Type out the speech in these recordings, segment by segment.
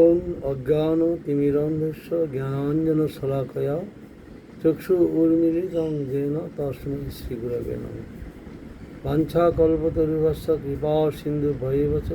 ওম অজ্ঞানতিমিরান্ধস্য জ্ঞানাঞ্জনশলাকয়া চক্ষু উন্মীলিतं येन তস্मै শ্রীগুরবে নমঃ। বাঞ্ছাকল্পতরুভ্যশ্চ কৃপা সিন্ধুভ্যেব চ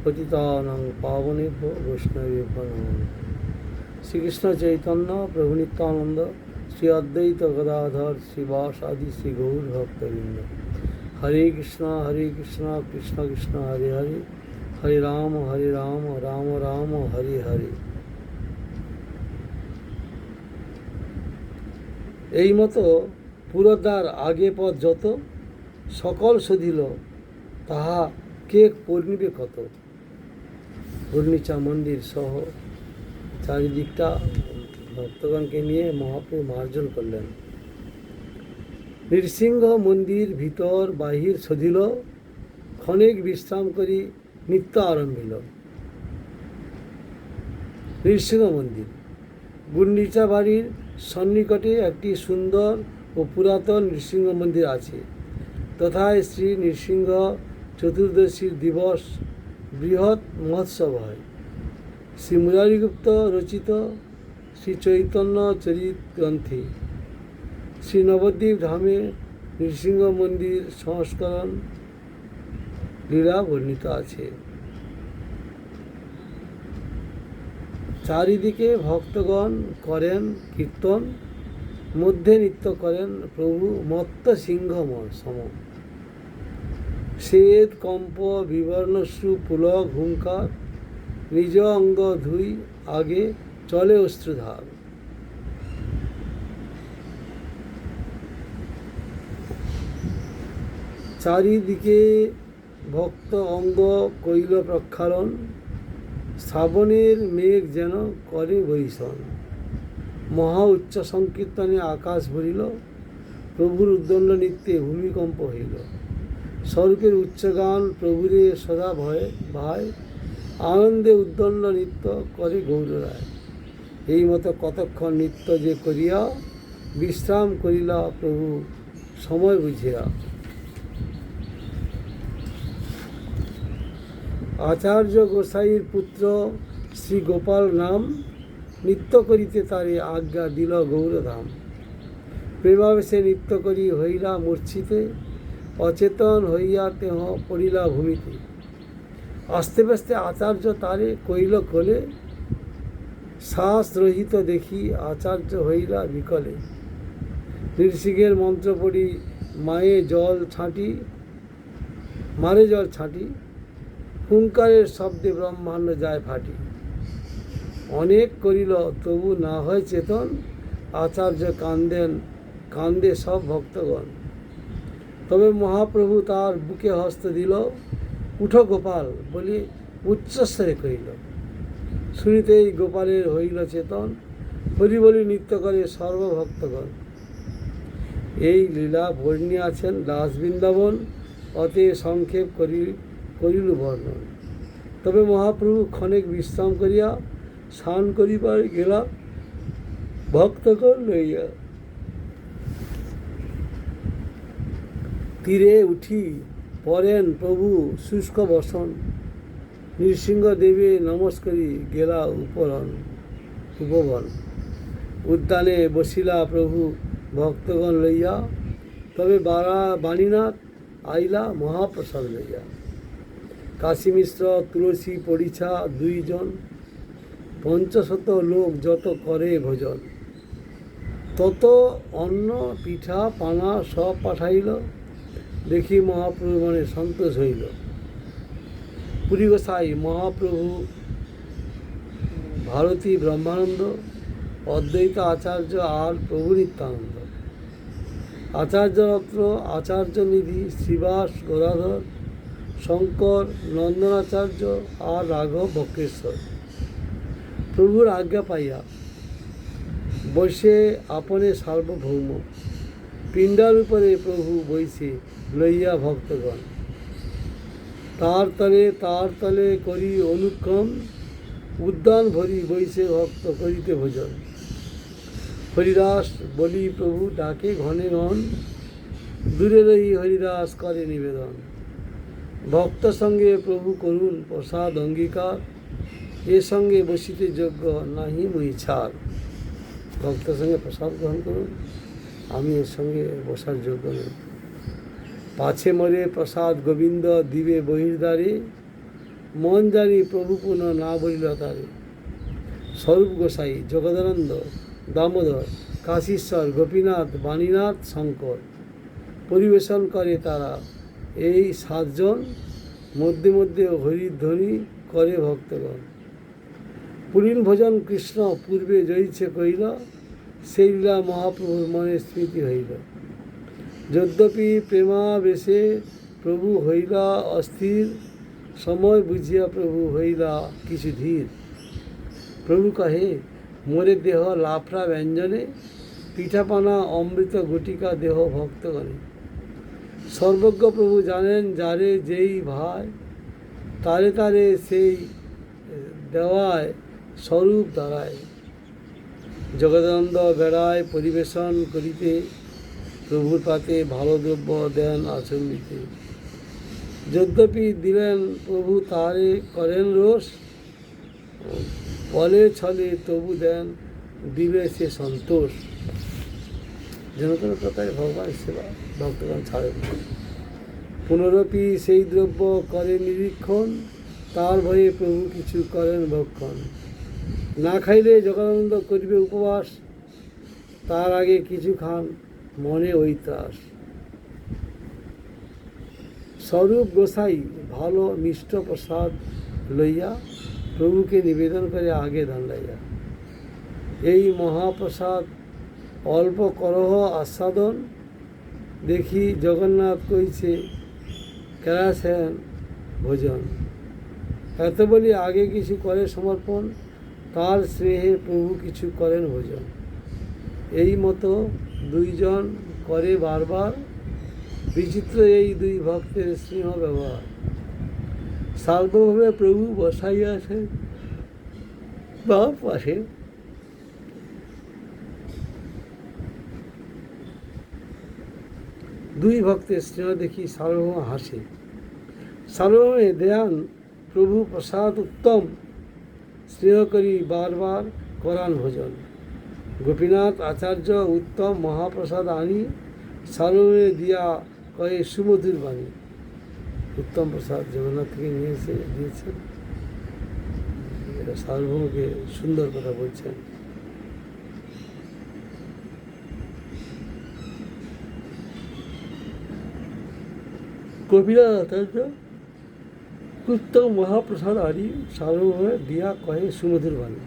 পতিতানাং পাবনেভ্যো বৈষ্ণবেভ্যো নমঃ। শ্রীকৃষ্ণ চৈতন্য প্রভু নিত্যানন্দ শ্রী অদ্বৈত গদাধর শ্রীবাসাদি শ্রী গৌর ভক্তবৃন্দ। হরে কৃষ্ণ কৃষ্ণ কৃষ্ণ হরে হরে, হরে রাম রাম রাম হরে হরে। এই মতো পুরোদ্বার আগে পথ যত, সকল সধিল তাহা কে পূর্ণিবে কত। পূর্ণিচা মন্দির সহ চারিদিকটা ভক্তগণকে নিয়ে মহাপ্রভু মার্জন করলেন। নৃসিংহ মন্দির ভিতর বাহির সধিল, ক্ষণেক বিশ্রাম করি নিত্য আরম্ভিল। নৃসিংহ মন্দির গুন্ডিচা বাড়ির সন্নিকটে একটি সুন্দর ও পুরাতন নৃসিংহ মন্দির আছে। তথায় শ্রী নৃসিংহ চতুর্দশীর দিবস বৃহৎ মহোৎসব হয়। শ্রী মুরারিগুপ্ত রচিত শ্রী চৈতন্য চরিত গ্রন্থে শ্রী নবদ্বীপ ধামে নৃসিংহ মন্দির সংস্করণ লীলা বর্ণিত আছে। চারিদিকে ভক্তগণ করেন কীর্তন, মধ্যে নৃত্য করেন প্রভু মত্ত সিংহ সম। শ্বেত কম্প বিবর্ণশ্রু পুলক হুঙ্কার, নিজ অঙ্গ ধুই আগে চলে অশ্রুধার। চারিদিকে ভক্ত অঙ্গ কৈল প্রক্ষালন, শ্রাবণের মেঘ যেন করে বৈষণ। মহা উচ্চ সংকীর্তনে আকাশ ভরিল, প্রভুর উদ্দণ্ড নৃত্যে ভূমিকম্প হইল। স্বরূপের উচ্চগান প্রভুরে সদা ভয়ে ভাই, আনন্দে উদ্দণ্ড নৃত্য করে গৌররায়। এই মতো কতক্ষণ নৃত্য যে করিয়া বিশ্রাম করিলা প্রভু সময় বুঝিয়া। আচার্য গোসাইর পুত্র শ্রী গোপাল নাম, নৃত্য করিতে তারে আজ্ঞা দিল গৌরধাম। প্রেমাবেশে নৃত্য করি হইলা মূর্ছিতে, অচেতন হইয়া তেহ পড়িলা ভূমিতে। আস্তে আস্তে আচার্য তারে কইল কোলে, শ্বাস রহিত দেখি আচার্য হইলা বিকলে। নৃসিংহের মন্ত্র পড়ি মারে জল ছাঁটি, হুঙ্কারের শব্দে ব্রহ্মাণ্ড যায় ফাটি। অনেক করিল তবু না হয় চেতন, আচার্য কান্দে সব ভক্তগণ। তবে মহাপ্রভু তার বুকে হস্ত দিল, উঠো গোপাল বলি উচ্চস্বরে কহিল। শুনিতেই গোপালের হইল চেতন, হরি বলি নৃত্য করে সর্বভক্তগণ। এই লীলা বর্ণিয়ে আছেন দাস বৃন্দাবন, অতে সংক্ষেপ করিল বর্ণন। তবে মহাপ্রভু ক্ষণেক বিশ্রাম করিয়া স্নান করিবার গেলা ভক্তগণ লইয়া। তীরে উঠি পড়েন প্রভু শুষ্ক বসন, নৃসিংহ দেবে নমস্করি গেলা উপবন। উদ্যানে বসিলা প্রভু ভক্তগণ লইয়া, তবে বাণীনাথ আইলা মহাপ্রসাদ লইয়া। কাশী মিশ্র তুলসী পরিছা দুইজন, পঞ্চশত লোক যত করে ভোজন। তত অন্ন পিঠা পানা সব পাঠাইল, দেখি মহাপ্রভু মনে সন্তোষ হইল। পুরী গোসাই মহাপ্রভু ভারতী ব্রহ্মানন্দ, অদ্বৈত আচার্য আর প্রভু নিত্যানন্দ। আচার্যরত্ন আচার্য নিধি শ্রীবাস গদাধর, শঙ্কর নন্দনাচার্য আর রাঘব বক্রেশ্বর। প্রভুর আজ্ঞা পাইয়া বসে আপনে সার্বভৌম, পিণ্ডার উপরে প্রভু বইছে লইয়া ভক্তগণ। তার তলে করি অনুক্রম, উদ্যান ভরি বইছে ভক্ত করিতে ভোজন। হরিদাস বলি প্রভু ডাকে ঘনে ঘন, দূরে রহি হরিদাস করে নিবেদন। ভক্ত সঙ্গে প্রভু করুন প্রসাদ অঙ্গীকার, এর সঙ্গে বসিতে যোগ্য নাহি মুই ছাড়। ভক্তের সঙ্গে প্রসাদ গ্রহণ করুন, আমি এর সঙ্গে বসার যোগ্য নই। পাছে মরে প্রসাদ গোবিন্দ দিবে বহির্দ্বারে, মন জানি প্রভু পুনঃ না বলিল তারে। স্বরূপ গোসাই, জগদানন্দ, দামোদর, কাশীশ্বর, গোপীনাথ, বাণীনাথ, শঙ্কর পরিবেশন করে তারা। এই 7 জন মধ্যে মধ্যে হরিধ্বনি করে ভক্তগণ। পুরীন ভোজন কৃষ্ণ পূর্বে জয়িছে কহিল, সেই লীলা মহাপ্রভুর মনে স্মৃতি হইল। যদ্যপি প্রেমাবেশে প্রভু হইলা অস্থির, সময় বুঝিয়া প্রভু হইলা কিছু ধীর। প্রভু কহে, মোরে দেহ লাফড়া ব্যঞ্জনে, পিঠাপানা অমৃত গুটিকা দেহ ভক্তগণে। সর্বজ্ঞ প্রভু জানেন যারে যেই ভাই, তারে তারে সেই দেওয়ায় স্বরূপ দাঁড়ায়। জগদানন্দ বেড়ায় পরিবেশন করিতে, প্রভুর পাতে ভালো দ্রব্য দেন আচম্বিতে। যদ্যপি দিলেন প্রভু তারে করেন রোষ, বলে ছলে তবু দেন দিলে সে সন্তোষ। যেন কোনো প্রকারে ভগবান সেবা ভক্তগণ ছাড়েন। পুনরপি সেই দ্রব্য করে নিরীক্ষণ, তার ভয়ে প্রভু কিছু করেন ভক্ষণ। না খাইলে জগদানন্দ করিবে উপবাস, তার আগে কিছু খান মনে ওই ত্রাস। স্বরূপ গোসাই ভালো মিষ্ট প্রসাদ লইয়া, প্রভুকে নিবেদন করে আগে দাঁড়াইয়া। এই মহাপ্রসাদ অল্প করহ আস্বাদন, দেখি জগন্নাথ কইছে কেরাসেন ভোজন। এত বলি আগে কিছু করে সমর্পণ, তার স্নেহে প্রভু কিছু করেন ভোজন। এই মতো 2 জন করে বারবার, বিচিত্র এই 2 ভক্তের স্নেহ ব্যবহার। সার্বভৌমে প্রভু বসাইয়াছে বাম পাশে, 2 ভক্তের স্নেহ দেখি সার্বভৌম হাসে। সার্বভৌমে দেয়ান প্রভু প্রসাদ উত্তম, স্নেহ করি বারবার করান ভোজন। গোপীনাথ আচার্য উত্তম মহাপ্রসাদ আনি, সার্বভৌমে দিয়া কয়ে সুমধুর বাণী। উত্তম প্রসাদ জগন্নাথ থেকে নিয়ে এসে দিয়েছেন, সার্বভৌমকে সুন্দর কথা বলছেন। গোপীনাথ আচার্য উত্তম মহাপ্রসাদ আনি, সার্বভৌমে দিয়া কহে সুমধুর বাণী।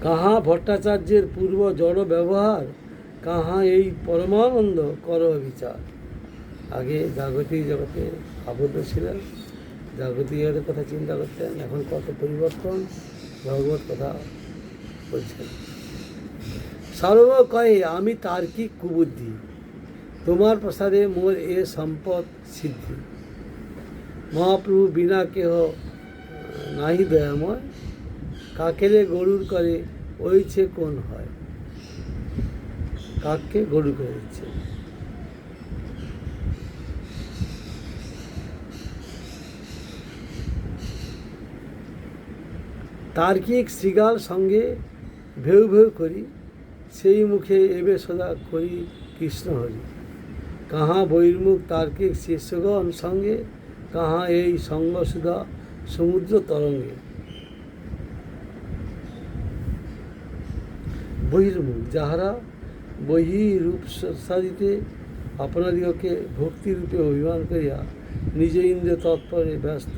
কাহা ভট্টাচার্যের পূর্ব জড় ব্যবহার, কাহা এই পরমানন্দ কর বিচার। আগে জাগতিক জগতে আবদ্ধ ছিলেন, জাগতিক কথা চিন্তা করতেন, এখন কত পরিবর্তন, ভগবত কথা বলছেন। সার্বভৌম কহে, আমি তার্কিক কুবুদ্ধি, তোমার প্রসাদে মোর এ সম্পদ সিদ্ধি। মহাপ্রভু বিনা কেহ নাহি দয়াময়, কাকেরে গরুর করে ওইছে কোন হয়। কাককে গরু করে দিচ্ছে। তার্কিক শৃগাল সঙ্গে ভেউ ভেউ করি, সেই মুখে এবে সদা করি কৃষ্ণ হরি। কাহা বহির্মুখ তার্কিক শিষ্যগণ সঙ্গে, কাহা এই সঙ্গ সুধা সমুদ্র তরঙ্গে। বহির্মুখ যাহারা বহিরূপ সাধিতে আপনাদিগকে ভক্তিরূপে অভিমান করিয়া নিজ ইন্দ্রিয় তৎপরে ব্যস্ত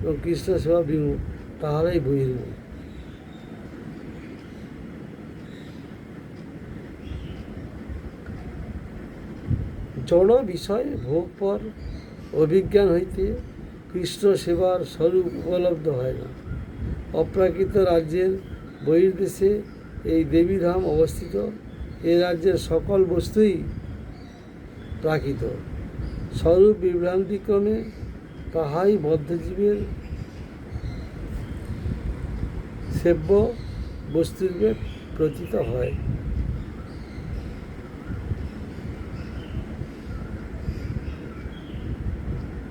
এবং কৃষ্ণ সেবা বিমুখ, তাহারাই বহির্মুখ। জড় বিষয় ভোগ পর অভিজ্ঞান হইতে কৃষ্ণ সেবার স্বরূপ উপলব্ধ হয় না। অপ্রাকৃত রাজ্যের বহির্দেশে এই দেবীধাম অবস্থিত। এ রাজ্যের সকল বস্তুই প্রাকৃত। স্বরূপ বিভ্রান্তিক্রমে তাহাই বদ্ধজীবের সেব্য বস্তুরূপে প্রতীত হয়।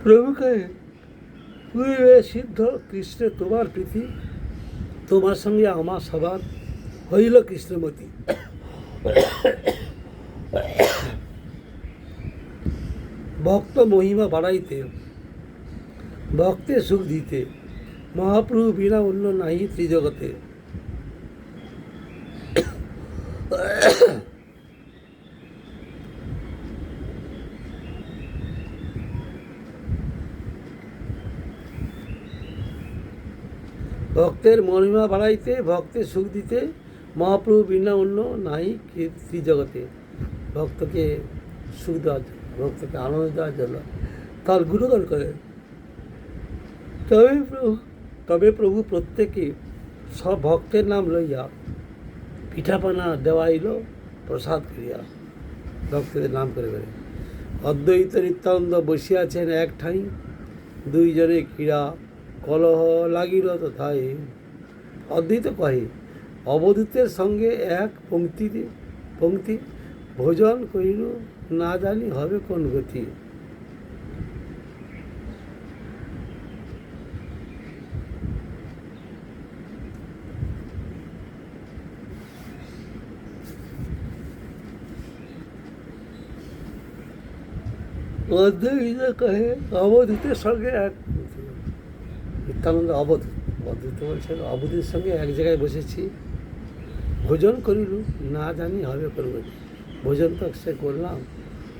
প্রভুকে পূর্বে সিদ্ধ কৃষ্ণে তোমার প্রীতি, তোমার সঙ্গে আমার সবার হইল কৃষ্ণমতি। ভক্ত মহিমা বাড়াইতে, ভক্তে সুখ দিতে, মহাপ্রভু বিনা অন্য নাহি ত্রিজগতে। ভক্তের মহিমা বাড়াইতে, ভক্তের সুখ দিতে, মহাপ্রভু বিনা অন্য নাই ত্রিজগতে। ভক্তকে সুখ দেওয়ার জন্য, ভক্তকে আনন্দ দেওয়ার জন্য তার গুণগান করে। তবে প্রভু প্রত্যেকে সব ভক্তের নাম লইয়া পিঠাপানা দেওয়াইল প্রসাদ করিয়া, ভক্তদের নাম করে করে। অদ্বৈত নিত্যানন্দ বসিয়াছেন এক ঠাই, দুইজনে ক্রীড়া কলহ লাগিল তথায়। অদ্বৈত কহে, অবধূতের সঙ্গে এক পংক্তি ভোজন করিল, না জানি হবে কোন গতি। অদ্বৈত কহে, অবধূতের সঙ্গে এক, নিত্যানন্দ অদ্বৈত বলছেন অবধূতের সঙ্গে এক জায়গায় বসেছি, ভোজন করিল, না জানি হবে কোন গতি। ভোজন তো সে করলাম,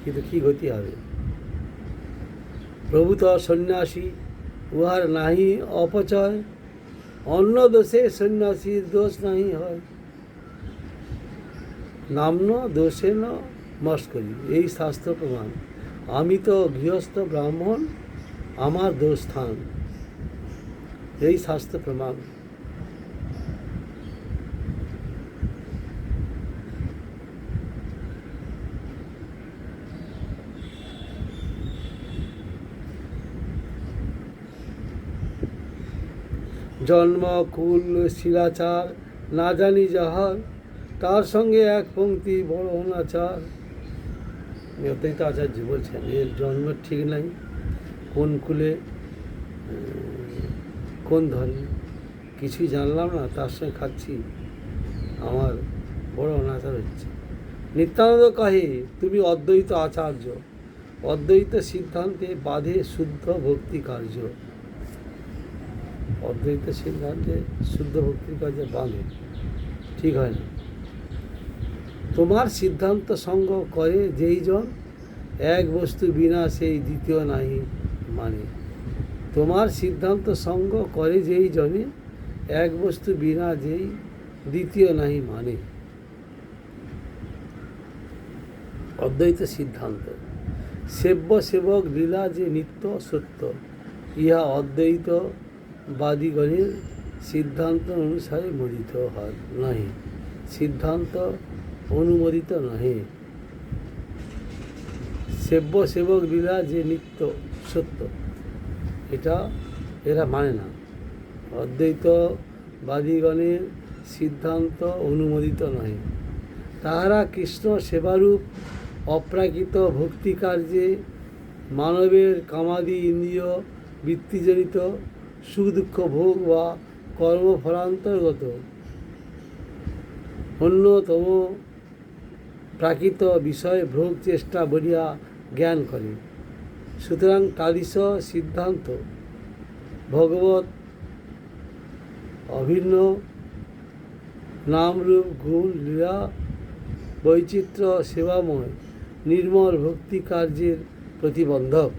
কিন্তু কী গতি হবে। প্রভু তো সন্ন্যাসী, উহার নাহি অপচয়, অন্য দোষে সন্ন্যাসীর দোষ নাহি হয়। নাম্ন দোষে ন মস্করি, এই শাস্ত্র প্রমাণ। আমি তো গৃহস্থ ব্রাহ্মণ, আমার দোষ স্থান, এই শাস্ত্র প্রমাণ। জন্ম কুল শিলাচার না জানি যাহার, তার সঙ্গে এক পংক্তি বড় অনাচার। অদ্বৈত আচার্য বলছেন এর জন্ম ঠিক নাই, কোন কুলে কোন ধর্মে কিছুই জানলাম না, তার সঙ্গে খাচ্ছি, আমার বড় অনাচার হচ্ছে। নিত্যানন্দ কহে, তুমি অদ্বৈত আচার্য, অদ্বৈত সিদ্ধান্তে বাধে শুদ্ধ ভক্তি কার্য। অদ্বৈত সিদ্ধান্তে শুদ্ধ ভক্তির কাজে বাঁধে, ঠিক হয় না। তোমার সিদ্ধান্ত সঙ্গ করে যেই জন, এক বস্তু বিনা সেই দ্বিতীয় নাহি মানে। তোমার সিদ্ধান্ত সঙ্গ করে যেই জনে, এক বস্তু বিনা যেই দ্বিতীয় নাহি মানে। অদ্বৈত সিদ্ধান্ত সেব্য সেবক লীলা যে নিত্য সত্য, ইহা অদ্বৈত বাদীগণের সিদ্ধান্ত অনুসারে মোদিত হয় নহে, সিদ্ধান্ত অনুমোদিত নহে। সেব্য সেবক লীলা যে নিত্য সত্য, এটা এরা মানে না। অদ্বৈতবাদীগণের সিদ্ধান্ত অনুমোদিত নহে। তাহারা কৃষ্ণ সেবারূপ অপ্রাকৃত ভক্তি কার্যে মানবের কামাদি ইন্দ্রিয় বৃত্তিজনিত সুখ দুঃখ ভোগ বা কর্মফলান্তর্গত অন্যতম প্রাকৃত বিষয় ভোগ চেষ্টা বলিয়া জ্ঞান করে। সুতরাং তাদৃশ সিদ্ধান্ত ভগবত অভিন্ন নামরূপ গুণ লীলা বৈচিত্র্য সেবাময় নির্মল ভক্তি কার্যের প্রতিবন্ধক।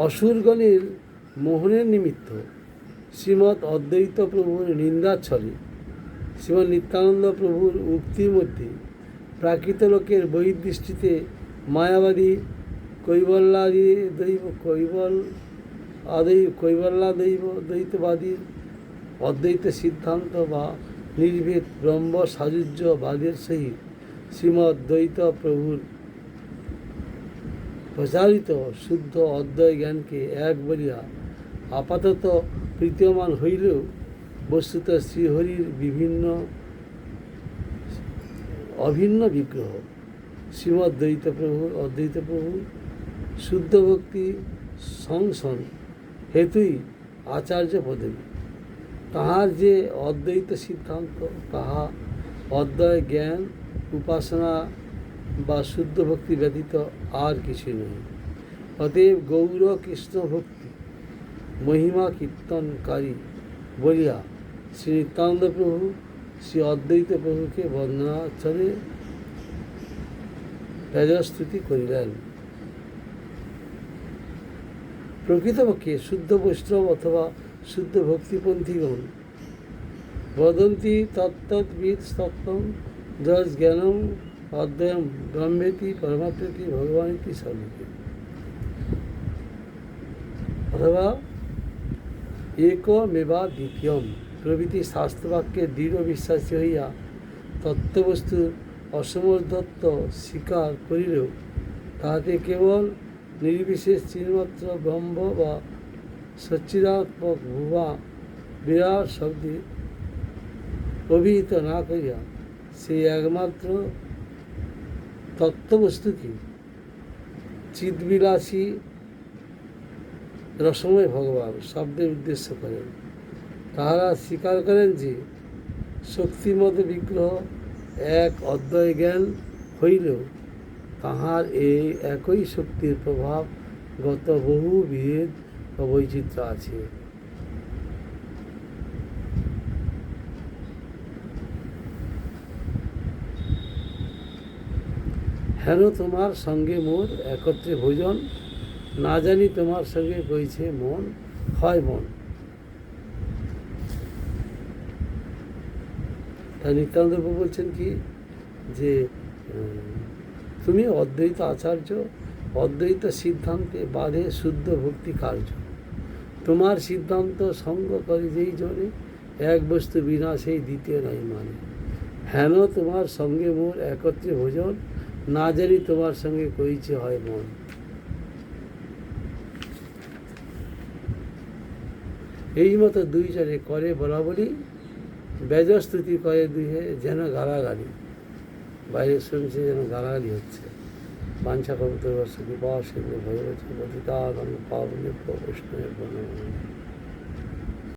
অসুরগণের মোহনের নিমিত্ত শ্রীমৎ অদ্বৈত প্রভুর নিন্দাচ্ছলে শ্রীমৎ নিত্যানন্দ প্রভুর উক্তির মধ্যে প্রাকৃত লোকের বহির্দৃষ্টিতে মায়াবাদী কৈবল্যাদ্বৈতবাদীর অদ্বৈত সিদ্ধান্ত বা নির্ভেদ ব্রহ্ম সাযুজ্যবাদের সহিত শ্রীমদ্বৈত প্রভুর প্রচারিত শুদ্ধ অদ্বৈত জ্ঞানকে এক বলিয়া আপাতত প্রতীয়মান হইলেও বস্তুত শ্রীহরির অভিন্ন বিগ্রহ। শ্রীমদ্বৈত প্রভুর অদ্বৈত প্রভু শুদ্ধ ভক্তি সংশন হেতুই আচার্য পদবী। তাহার যে অদ্বৈত সিদ্ধান্ত, তাহা অদ্বয় জ্ঞান উপাসনা বা শুদ্ধ ভক্তি ব্যতীত আর কিছু নয়। অতএব গৌর কৃষ্ণ ভক্তি মহিমা কীর্তনকারী বলিয়া শ্রী নিত্যানন্দ প্রভু শ্রী অদ্বৈত প্রভুকে বন্দনাচরে তেজস্তুতি করিলেন। প্রকৃতপক্ষে শুদ্ধ বৈষ্ণব অথবা শুদ্ধ ভক্তিপন্থীগণ বদন্তি তত্তদ্বিদ তত্ত্বম যজ জ্ঞানম অদ্বয়ম ব্রহ্মেতি পরমাত্মেতি ভগবানিতি সর্বতি, অথবা একমেবা দ্বিতীয়ম প্রভৃতি শাস্ত্রবাক্যে দৃঢ় বিশ্বাসী হইয়া তত্ত্ববস্তুর অসমর্থত্ব স্বীকার করিলেও তাহাতে কেবল নির্বিশেষ চিন্মাত্র ব্রহ্ম বা সচ্চিদাত্মক ভুবা বিরাট শব্দে অভিহিত না করিয়া সেই একমাত্র তত্ত্ববস্তুকে চিদ্বিলাসী রসময় ভগবান শব্দের উদ্দেশ্য করেন। তাহারা স্বীকার করেন যে শক্তিমত বিগ্রহ এক অদ্বয় জ্ঞান হইলেও তাহার এই একই শক্তির প্রভাবগত বহু বিভেদ ও বৈচিত্র্য আছে। হেন তোমার সঙ্গে মোর একত্রে ভোজন, না জানি তোমার সঙ্গে কইছে মন হয় মন। তাই নিত্যানন্দ প্রভু বলছেন কি, যে তুমি অদ্বৈত আচার্য, অদ্বৈত সিদ্ধান্তে বাধে শুদ্ধ ভক্তি কার্য। তোমার সিদ্ধান্ত সঙ্গ করে যেই জনে, এক বস্তু বিনা সেই দ্বিতীয় নাই মানে। হেন তোমার সঙ্গে মোর একত্রে ভোজন, না জানি তোমার সঙ্গে কইছে হয় মন। এই মতো দুইজনে করে বরাবরই বেজস্তুতি করে দুহে, যেন গালাগালি। বাইরে শুনছে যেন গালাগালি হচ্ছে। বাঞ্ছা কবিতা বর্ষকে বা সেগুলো ভগবতী পতিতানং পাবনে বৈষ্ণবে।